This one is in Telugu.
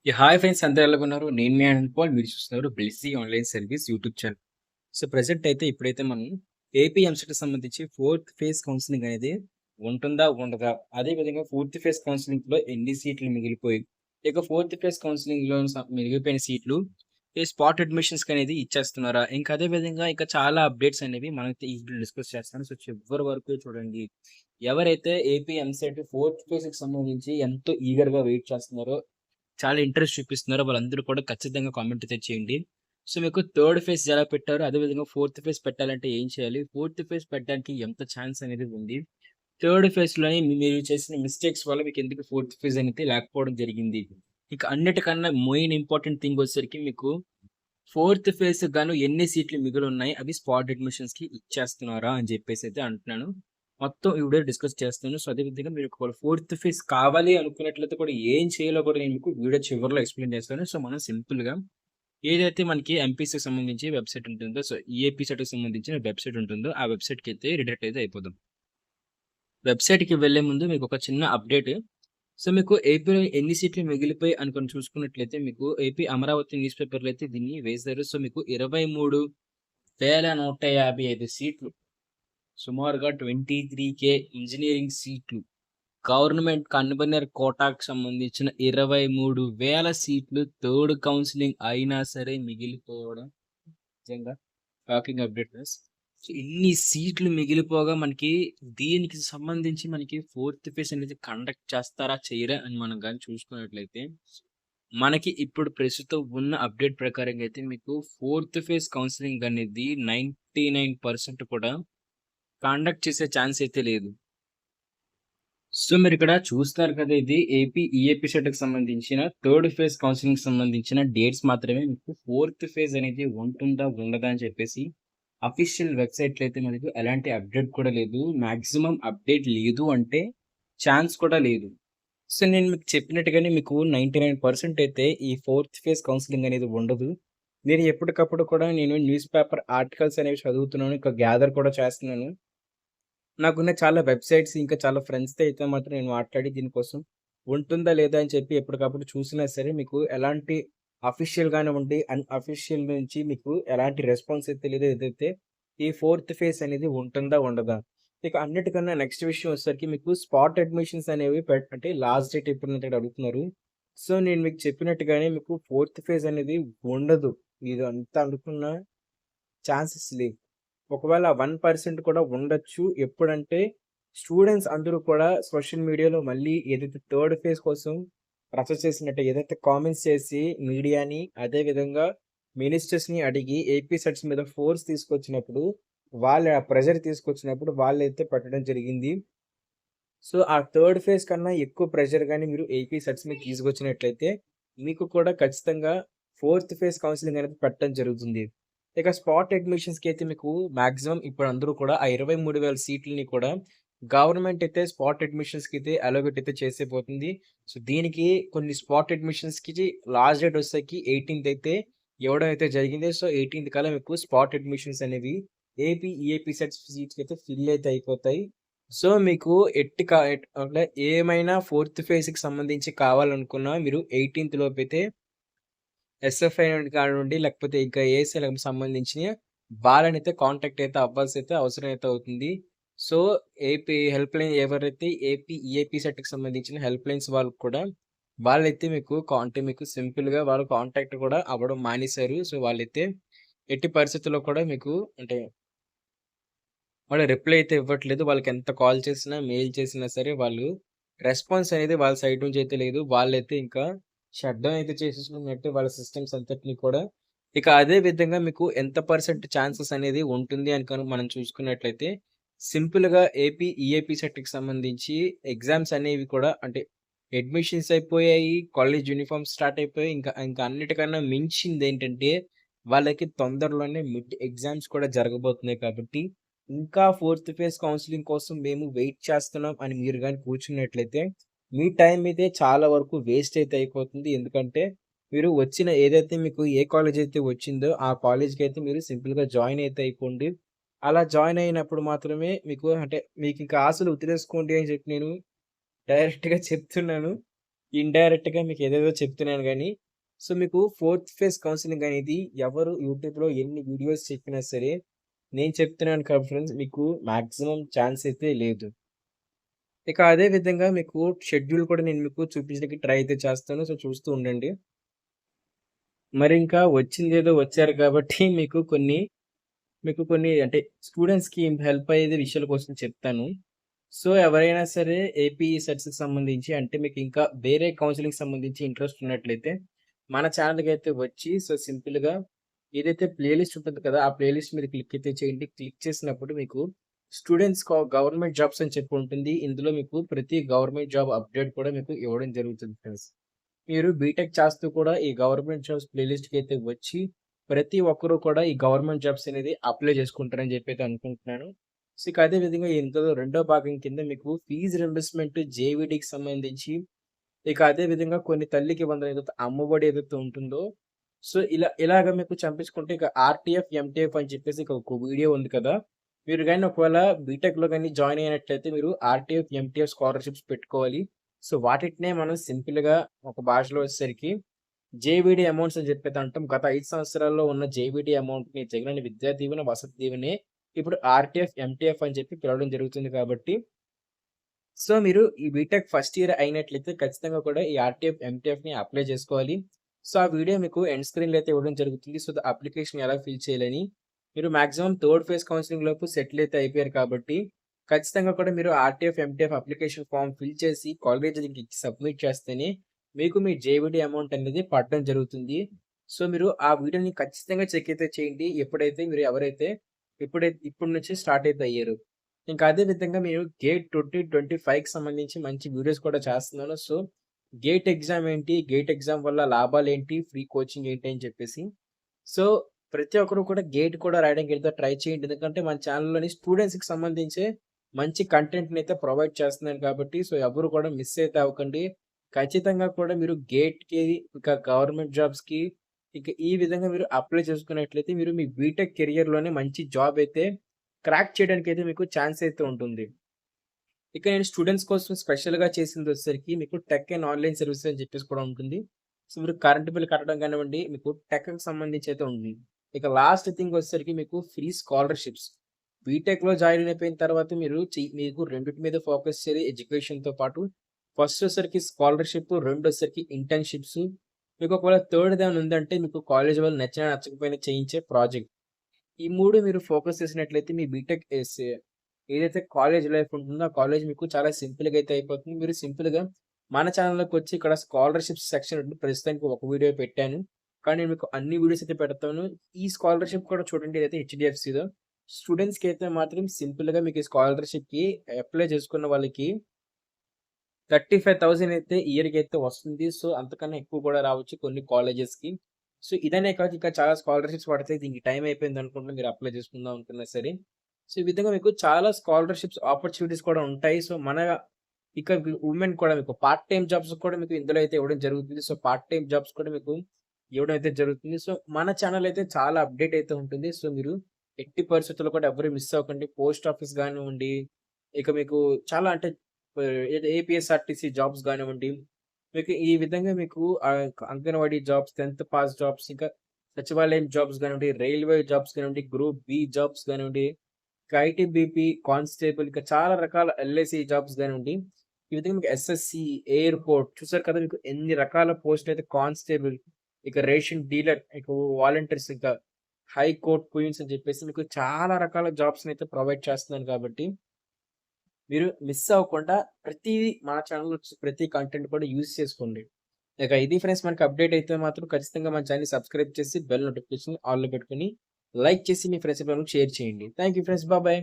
హాయ్ ఫ్రెండ్స్ అందరూ ఎలాగున్నారు? నేను మీ అనంత్ పాల్. మీరు చూస్తున్నారు Blessy online service YouTube channel. So, present అయితే ఇప్పుడైతే మనం ఏపీ ఎంసెట్‌కి సంబంధించి ఫోర్త్ ఫేజ్ కౌన్సెలింగ్ అనేది ఉంటుందా? ఉండదా? అదే విధంగా ఫోర్త్ ఫేజ్ కౌన్సెలింగ్‌లో ఎన్ని సీట్లు మిగిలిపోయి, ఇక ఫోర్త్ ఫేజ్ కౌన్సెలింగ్‌లో మిగిలిపోయిన సీట్లు ఈ స్పాట్ అడ్మిషన్స్‌కి అనేది ఇచ్చేస్తున్నారా? ఇంకా అదే విధంగా ఇంకా చాలా అప్డేట్స్ అనేవి మనమైతే ఈ వీడియోలో డిస్కస్ చేస్తాను. సో, చివరి వరకు చూడండి. ఎవరైతే ఏపీ ఎంసెట్ ఫోర్త్ ఫేజ్‌కి సంబంధించి ఎంతో ఈగర్‌గా వెయిట్ చేస్తున్నారో, చాలా ఇంట్రెస్ట్ చూపిస్తున్నారో వాళ్ళందరూ కూడా ఖచ్చితంగా కామెంట్ అయితే చేయండి. సో, మీకు థర్డ్ ఫేజ్ ఎలా పెట్టారో అదే విధంగా ఫోర్త్ ఫేజ్ పెట్టాలంటే ఏం చేయాలి? ఫోర్త్ ఫేజ్ పెట్టడానికి ఎంత ఛాన్స్ అనేది ఉంది? థర్డ్ ఫేజ్‌లోని మీరు చేసిన మిస్టేక్స్ వల్ల మీకెందుకు ఫోర్త్ ఫేజ్ అనేది లేకపోవడం జరిగింది? ఇక అన్నిటికన్నా మెయిన్ ఇంపార్టెంట్ థింగ్ వచ్చేసరికి మీకు ఫోర్త్ ఫేజ్‌కి గాను ఎన్ని సీట్లు మిగిలున్నాయి? అవి స్పాట్ అడ్మిషన్స్‌కి ఇచ్చేస్తున్నారా? అని చెప్పేసైతే అంటున్నాను. మొత్తం ఈ వీడియోలో డిస్కస్ చేస్తాను. సో, అదే విధంగా మీరు ఒకవేళ ఫోర్త్ ఫేజ్ కావాలి అనుకున్నట్లయితే కూడా ఏం చేయాలో కూడా నేను మీకు వీడియో చివరిలో ఎక్స్‌ప్లెయిన్ చేస్తాను. సో, మనం సింపుల్‌గా ఏదైతే మనకి ఎంపీసీకి సంబంధించి వెబ్‌సైట్ ఉంటుందో, సో, ఈఏపీ సెట్‌కి సంబంధించిన వెబ్‌సైట్ ఉంటుందో, ఆ వెబ్‌సైట్‌కైతే రిడైరెక్ట్ అయితే అయిపోదాం. వెబ్‌సైట్‌కి వెళ్ళే ముందు మీకొక చిన్న అప్డేట్. సో, మీకు ఏపీలో ఎన్ని సీట్లు మిగిలిపోయాయి అనుకోని చూసుకున్నట్లయితే మీకు ఏపీ అమరావతి న్యూస్ పేపర్‌లో అయితే దీన్ని వేశారు. సో, మీకు 23,155 సీట్లు, సుమారుగా 23,000 ఇంజినీరింగ్ సీట్లు, గవర్నమెంట్ కన్వీనర్ కోటాకు సంబంధించిన 23,000 సీట్లు థర్డ్ కౌన్సెలింగ్ అయినా సరే మిగిలిపోవడం నిజంగా షాకింగ్ అప్డేట్ న్యూస్. సో, ఇన్ని సీట్లు మిగిలిపోగా మనకి దీనికి సంబంధించి మనకి ఫోర్త్ ఫేజ్ అనేది కండక్ట్ చేస్తారా? చెయ్యరా? అని మనం గాని చూసుకున్నట్లయితే, మనకి ఇప్పుడు ప్రస్తుతం ఉన్న అప్డేట్ ప్రకారంగా అయితే మీకు ఫోర్త్ ఫేజ్ కౌన్సెలింగ్ అనేది 99% కూడా కండక్ట్ చేసే ఛాన్స్ అయితే లేదు. సో, మీరిక్కడ చూస్తున్నారు కదా! ఇది ఏపీ ఈఏపీ సెట్‌కి సంబంధించిన థర్డ్ ఫేజ్ కౌన్సెలింగ్‌కి సంబంధించిన డేట్స్ మాత్రమే. మీకు ఫోర్త్ ఫేజ్ అనేది ఉంటుందా? ఉండదా? అని చెప్పేసి అఫీషియల్ వెబ్‌సైట్‌లో అయితే మనకు ఎలాంటి అప్డేట్ కూడా లేదు. మాక్సిమం అప్డేట్ లేదు అంటే ఛాన్స్ కూడా లేదు. సో, నేను మీకు చెప్పినట్టుగానే మీకు 99% అయితే ఈ ఫోర్త్ ఫేజ్ కౌన్సెలింగ్ అనేది ఉండదు. నేను ఎప్పటికప్పుడు కూడా నేను న్యూస్ పేపర్ ఆర్టికల్స్ అనేవి చదువుతున్నాను. ఇంకా గ్యాదర్ కూడా చేస్తున్నాను. నాకున్న చాలా వెబ్‌సైట్స్ ఇంకా చాలా ఫ్రెండ్స్‌తో అయితే మాత్రం నేను మాట్లాడి దీనికోసం ఉంటుందా? లేదా? అని చెప్పి ఎప్పటికప్పుడు చూసినా సరే మీకు ఎలాంటి అఫీషియల్ గానివ్వండి, అన్‌అఫీషియల్ నుంచి మీకు ఎలాంటి రెస్పాన్స్ అయితే లేదు. ఏదైతే ఈ ఫోర్త్ ఫేజ్ అనేది ఉంటుందా? ఉండదా? ఇక అన్నిటికన్నా నెక్స్ట్ విషయం వచ్చేసరికి మీకు స్పాట్ అడ్మిషన్స్ అనేవి అంటే లాస్ట్ డేట్ ఎప్పుడున్నట్టు అడుగుతున్నారు. సో, నేను మీకు చెప్పినట్టుగానే మీకు ఫోర్త్ ఫేజ్ అనేది ఉండదు. ఇదంతా అనుకున్న ఛాన్సెస్ లేవు. ఒకవేళ 1% కూడా ఉండొచ్చు. ఎప్పుడంటే స్టూడెంట్స్ అందరూ కూడా సోషల్ మీడియాలో మళ్ళీ ఏదైతే థర్డ్ ఫేజ్ కోసం రచ్చ చేసినట్టు ఏదైతే కామెంట్స్ చేసి మీడియాని అదే విధంగా మినిస్టర్స్‌ని అడిగి ఏపీ సెట్స్ మీద ఫోర్స్ తీసుకొచ్చినప్పుడు, వాళ్ళు ఆ ప్రెషర్ తీసుకొచ్చినప్పుడు వాళ్ళైతే పెట్టడం జరిగింది. సో, ఆ థర్డ్ ఫేజ్ కన్నా ఎక్కువ ప్రెషర్ గాని మీరు ఏపీ సెట్స్ మీద తీసుకొచ్చినట్లయితే, మీకు కూడా ఖచ్చితంగా ఫోర్త్ ఫేజ్ కౌన్సెలింగ్ అనేది పెట్టడం జరుగుతుంది. ఇక స్పాట్ అడ్మిషన్స్‌కి అయితే మీకు మాక్సిమం ఇప్పుడు అందరూ కూడా ఆ 23,000 సీట్లని కూడా గవర్నమెంట్ అయితే స్పాట్ అడ్మిషన్స్‌కి అయితే అలోకేట్ అయితే చేసేపోతుంది. సో, దీనికి కొన్ని స్పాట్ అడ్మిషన్స్‌కి లాస్ట్ డేట్ వచ్చేసరికి 18థ్ అయితే ఇవ్వడం అయితే జరిగింది. సో, 18థ్ కల్లా మీకు స్పాట్ అడ్మిషన్స్ అనేవి ఏపీ, ఈఏపీ సెట్స్ సీట్స్‌కి అయితే ఫిల్ అయితే అయిపోతాయి. సో, మీకు అంటే ఏమైనా ఫోర్త్ ఫేజ్‌కి సంబంధించి కావాలనుకున్నా మీరు 18థ్ లోపైతే ఎస్ఎఫ్ఐ నుండి కానివ్వండి, లేకపోతే ఇంకా ఏఎస్ఐలకు సంబంధించిన వాళ్ళనైతే కాంటాక్ట్ అయితే అవ్వాల్సైతే అవసరం అయితే అవుతుంది. సో, ఏపీ హెల్ప్‌లైన్ ఎవరైతే ఏపీ ఈఏపీ సెట్‌కి సంబంధించిన హెల్ప్‌లైన్స్ వాళ్ళకి కూడా వాళ్ళైతే మీకు అంటే మీకు సింపుల్‌గా వాళ్ళు కాంటాక్ట్ కూడా అవ్వడం మానేశారు. సో, వాళ్ళైతే ఎట్టి పరిస్థితుల్లో కూడా మీకు అంటే వాళ్ళు రిప్లై అయితే ఇవ్వట్లేదు. వాళ్ళకెంత కాల్ చేసినా, మెయిల్ చేసినా సరే వాళ్ళు రెస్పాన్స్ అనేది వాళ్ళ సైడ్ నుంచి అయితే లేదు. వాళ్ళైతే ఇంకా షట్ డౌన్ అయితే చేసేసుకున్నట్టు వాళ్ళ సిస్టమ్స్ అంతటిని కూడా. ఇక అదే విధంగా మీకు ఎంత పర్సెంట్ ఛాన్సెస్ అనేది ఉంటుంది అని కనుక మనం చూసుకున్నట్లయితే సింపుల్‌గా ఏపీ, ఈఏపీ సెట్‌కి సంబంధించి ఎగ్జామ్స్ అనేవి కూడా అంటే అడ్మిషన్స్ అయిపోయాయి. కాలేజ్ యూనిఫార్మ్స్ స్టార్ట్ అయిపోయాయి. ఇంకా అన్నిటికన్నా మించిందేంటంటే వాళ్ళకి తొందరలోనే మిడ్ ఎగ్జామ్స్ కూడా జరగబోతున్నాయి కాబట్టి ఇంకా ఫోర్త్ ఫేజ్ కౌన్సెలింగ్ కోసం మేము వెయిట్ చేస్తున్నాం అని మీరు గాని కూర్చున్నట్లయితే, మీ టైం అయితే చాలా వరకు వేస్ట్ అయితే అయిపోతుంది. ఎందుకంటే, మీరు వచ్చిన ఏదైతే మీకు ఏ కాలేజ్ అయితే వచ్చిందో, ఆ కాలేజ్‌కైతే మీరు సింపుల్‌గా జాయిన్ అయితే అయిపోండి. అలా జాయిన్ అయినప్పుడు మాత్రమే మీకు అంటే మీకింక ఆశలు వదిలేసుకోండి అని చెప్పి నేను డైరెక్ట్‌గా చెప్తున్నాను. ఇండైరెక్ట్‌గా మీకు ఏదేదో చెప్తున్నాను గానీ, సో, మీకు ఫోర్త్ ఫేజ్ కౌన్సెలింగ్ అనేది ఎవరు యూట్యూబ్‌లో ఎన్ని వీడియోస్ చెప్పినా సరే, నేను చెప్తున్నాను కదా ఫ్రెండ్స్, మీకు మాక్సిమం ఛాన్స్ అయితే లేదు. ఇక అదే విధంగా మీకు షెడ్యూల్ కూడా నేను మీకు చూపించడానికి ట్రై అయితే చేస్తాను. సో, చూస్తూ ఉండండి. మరింకా వచ్చిందేదో వచ్చారు కాబట్టి మీకు కొన్ని అంటే స్టూడెంట్స్‌కి హెల్ప్ అయ్యేది విషయాల కోసం చెప్తాను. సో, ఎవరైనా సరే ఏపీ సెట్స్‌కి సంబంధించి అంటే మీకు ఇంకా వేరే కౌన్సెలింగ్‌కి సంబంధించి ఇంట్రెస్ట్ ఉన్నట్లయితే మన ఛానెల్‌కైతే వచ్చి సో, సింపుల్‌గా ఏదైతే ప్లేలిస్ట్ ఉంటది కదా! ఆ ప్లేలిస్ట్ మీద క్లిక్ అయితే చేయండి. క్లిక్ చేసినప్పుడు మీకు స్టూడెంట్స్ గవర్నమెంట్ జాబ్స్ అని చెప్పి ఉంటుంది. ఇందులో మీకు ప్రతి గవర్నమెంట్ జాబ్ అప్డేట్ కూడా మీకు ఇవ్వడం జరుగుతుంది ఫ్రెండ్స్. మీరు బీటెక్ చేస్తూ కూడా ఈ గవర్నమెంట్ జాబ్స్ ప్లేలిస్ట్‌కైతే వచ్చి, ప్రతి ఒక్కరు కూడా ఈ గవర్నమెంట్ జాబ్స్ అనేది అప్లై చేసుకుంటారని చెప్పైతే అనుకుంటున్నాను. సో, ఇక అదే విధంగా ఇందులో రెండో భాగం కింద మీకు ఫీజ్ రింబర్స్‌మెంట్ జేవీడీకి సంబంధించి, ఇక అదే విధంగా కొన్ని తల్లికి వందనం ఏదైతే అమ్మఒడి ఏదైతే ఉంటుందో, సో, ఇలాగ మీకు చంపించుకుంటే ఇక ఆర్‌టీఎఫ్, ఎంటీఎఫ్ అని చెప్పేసి ఇక ఒక వీడియో ఉంది కదా! మీరు గాని ఒకవేళ బీటెక్‌లో గాని జాయిన్ అయినట్లయితే మీరు ఆర్‌టీఎఫ్, ఎంటీఎఫ్ స్కాలర్‌షిప్స్ పెట్టుకోవాలి. సో, వాటిటినే మనం సింపుల్‌గా ఒక భాషలో వచ్చేసరికి జేవీడీ అమౌంట్స్ అని చెప్పైతే అంటాం. గత 5 సంవత్సరాల్లో ఉన్న జేవీడీ అమౌంట్‌ని జగనన్న విద్యా దీవెన, వసతి దీవెనే ఇప్పుడు ఆర్‌టీఎఫ్, ఎంటీఎఫ్ అని చెప్పి పిలవడం జరుగుతుంది కాబట్టి, సో, మీరు ఈ బీటెక్ ఫస్ట్ ఇయర్ అయినట్లయితే ఖచ్చితంగా కూడా ఈ ఆర్‌టీఎఫ్, ఎంటీఎఫ్‌ని అప్లై చేసుకోవాలి. సో, ఆ వీడియో మీకు ఎండ్ స్క్రీన్‌లో అయితే ఇవ్వడం జరుగుతుంది. సో, అప్లికేషన్ ఎలా ఫిల్ చేయాలని. మీరు మాక్సిమం థర్డ్ ఫేజ్ కౌన్సెలింగ్ లోపు సెటిల్ అయితే అయిపోయారు కాబట్టి, ఖచ్చితంగా కూడా మీరు RTF, MTF application form fill చేసి కాలేజీకి సబ్మిట్ చేస్తేనే మీకు మీ జేవీడీ అమౌంట్ అనేది పడడం జరుగుతుంది. సో, మీరు ఆ వీడియోని ఖచ్చితంగా చెక్ అయితే చేయండి. ఎప్పుడైతే మీరు ఎవరైతే ఇప్పటి నుంచి స్టార్ట్ అయితే అయ్యారు. ఇంకా అదే విధంగా మీరు గేట్ 2025కి సంబంధించి మంచి వీడియోస్ కూడా చేస్తున్నాను. సో, గేట్ ఎగ్జామ్ ఏంటి? గేట్ ఎగ్జామ్ వల్ల లాభాలేంటి? ఫ్రీ కోచింగ్ ఏంటి? అని చెప్పేసి. సో, ప్రతి ఒక్కరు కూడా గేట్ కూడా రాయడానికి ఏదో ట్రై చేయండి. ఎందుకంటే మన ఛానెల్‌లోని స్టూడెంట్స్‌కి సంబంధించే మంచి కంటెంట్‌నైతే ప్రొవైడ్ చేస్తున్నాను కాబట్టి, సో, ఎవరు కూడా మిస్ అయితే అవ్వకండి. ఖచ్చితంగా కూడా మీరు గేట్‌కి, ఇంకా గవర్నమెంట్ జాబ్స్‌కి ఇక ఈ విధంగా మీరు అప్లై చేసుకున్నట్లయితే మీరు మీ బీటెక్ కెరియర్‌లోనే మంచి జాబ్ అయితే క్రాక్ చేయడానికైతే మీకు ఛాన్స్ అయితే ఉంటుంది. ఇక నేను స్టూడెంట్స్ కోసం స్పెషల్‌గా చేసిందొచ్చేసరికి మీకు టెక్ అండ్ ఆన్‌లైన్ సర్వీసెస్ అని చెప్పేసి కూడా ఉంటుంది. సో, మీరు కరెంట్ బిల్ కట్టడం కానివ్వండి, మీకు టెక్‌కి సంబంధించి అయితే ఉంది. ఇక లాస్ట్ థింగ్ వచ్చేసరికి మీకు ఫ్రీ స్కాలర్‌షిప్స్. బీటెక్‌లో జాయిన్ అయిపోయిన తర్వాత మీకు రెండిటి మీద ఫోకస్ చేయాలి ఎడ్యుకేషన్‌తో పాటు. ఫస్ట్ వచ్చేసరికి స్కాలర్‌షిప్, రెండోసరికి ఇంటర్న్‌షిప్స్. మీకు ఒకవేళ థర్డ్‌ది ఏమైనా ఉందంటే మీకు కాలేజ్ వాళ్ళు నచ్చినా నచ్చకపోయినా చేయించే ప్రాజెక్ట్. ఈ 3 మీరు ఫోకస్ చేసినట్లయితే మీ బీటెక్ ఏదైతే కాలేజ్ లైఫ్ ఉంటుందో, ఆ కాలేజ్ మీకు చాలా సింపుల్‌గా అయితే అయిపోతుంది. మీరు సింపుల్‌గా మన ఛానెల్‌లోకొచ్చి ఇక్కడ స్కాలర్‌షిప్స్ సెక్షన్ ఉంటుంది. ప్రస్తుతానికి ఒక వీడియో పెట్టాను. కానీ నేను మీకు అన్ని వీడియోస్ అయితే పెడతాను. ఈ స్కాలర్‌షిప్ కూడా చూడండి ఏదైతే హెచ్‌డీఎఫ్‌సీదో. స్టూడెంట్స్‌కి అయితే మాత్రం సింపుల్‌గా మీకు ఈ స్కాలర్‌షిప్‌కి అప్లై చేసుకున్న వాళ్ళకి 35,000 అయితే ఇయర్‌కి అయితే వస్తుంది. సో, అంతకన్నా ఎక్కువ కూడా రావచ్చు కొన్ని కాలేజెస్‌కి. సో, ఇదనే కాదు ఇంకా చాలా స్కాలర్‌షిప్స్ పడతాయి. దీనికి టైం అయిపోయిందనుకుంటే మీరు అప్లై చేసుకుందాం అనుకున్నా సరే. సో, ఈ విధంగా మీకు చాలా స్కాలర్‌షిప్స్ ఆపర్చునిటీస్ కూడా ఉంటాయి. సో, ఇక వుమెన్ కూడా మీకు పార్ట్ టైమ్ జాబ్స్ కూడా మీకు ఇందులో అయితే ఇవ్వడం జరుగుతుంది. సో, పార్ట్ టైమ్ జాబ్స్ కూడా మీకు ఇవ్వడం అయితే జరుగుతుంది. సో, మన ఛానెల్ అయితే చాలా అప్డేట్ అయితే ఉంటుంది. సో, మీరు ఎట్టి పరిస్థితుల్లో కూడా ఎవ్వరు మిస్ అవ్వకండి. పోస్ట్ ఆఫీస్ గానివ్వండి, ఇక మీకు చాలా అంటే ఏపీఎస్ఆర్టీసీ జాబ్స్ గానివ్వండి, మీకు ఈ విధంగా మీకు అంగన్వాడీ జాబ్స్, 10థ్ పాస్ జాబ్స్, ఇంకా సచివాలయం జాబ్స్ గానివ్వండి, రైల్వే జాబ్స్ గానివ్వండి, గ్రూప్ బి జాబ్స్ గానివ్వండి, ఐటీబీపీ, కానిస్టేబుల్ ఇంకా చాలా రకాల ఎల్ఐసి జాబ్స్ గానివ్వండి, ఈ విధంగా మీకు ఎస్ఎస్‌సి, ఎయిర్‌పోర్ట్ చూసారు కదా! మీకు ఎన్ని రకాల పోస్టులయితే కానిస్టేబుల్, ఇక రేషన్ డీలర్, ఇక వాలంటీర్స్, ఇంకా హైకోర్ట్ క్వీన్స్ అని చెప్పేసి మీకు చాలా రకాల జాబ్స్‌నయితే ప్రొవైడ్ చేస్తున్నాను కాబట్టి మీరు మిస్ అవ్వకుండా ప్రతీది మన ఛానెల్‌లో వచ్చే ప్రతి కంటెంట్ కూడా యూజ్ చేసుకోండి. ఇక ఇది ఫ్రెండ్స్ మనకి అప్డేట్ అయితే మాత్రం ఖచ్చితంగా మన ఛానెల్‌ని సబ్స్క్రైబ్ చేసి బెల్ నోటిఫికేషన్ ఆల్‌లో పెట్టుకొని లైక్ చేసి మీ ఫ్రెండ్స్ షేర్ చేయండి. Thank you friends. బాయ్.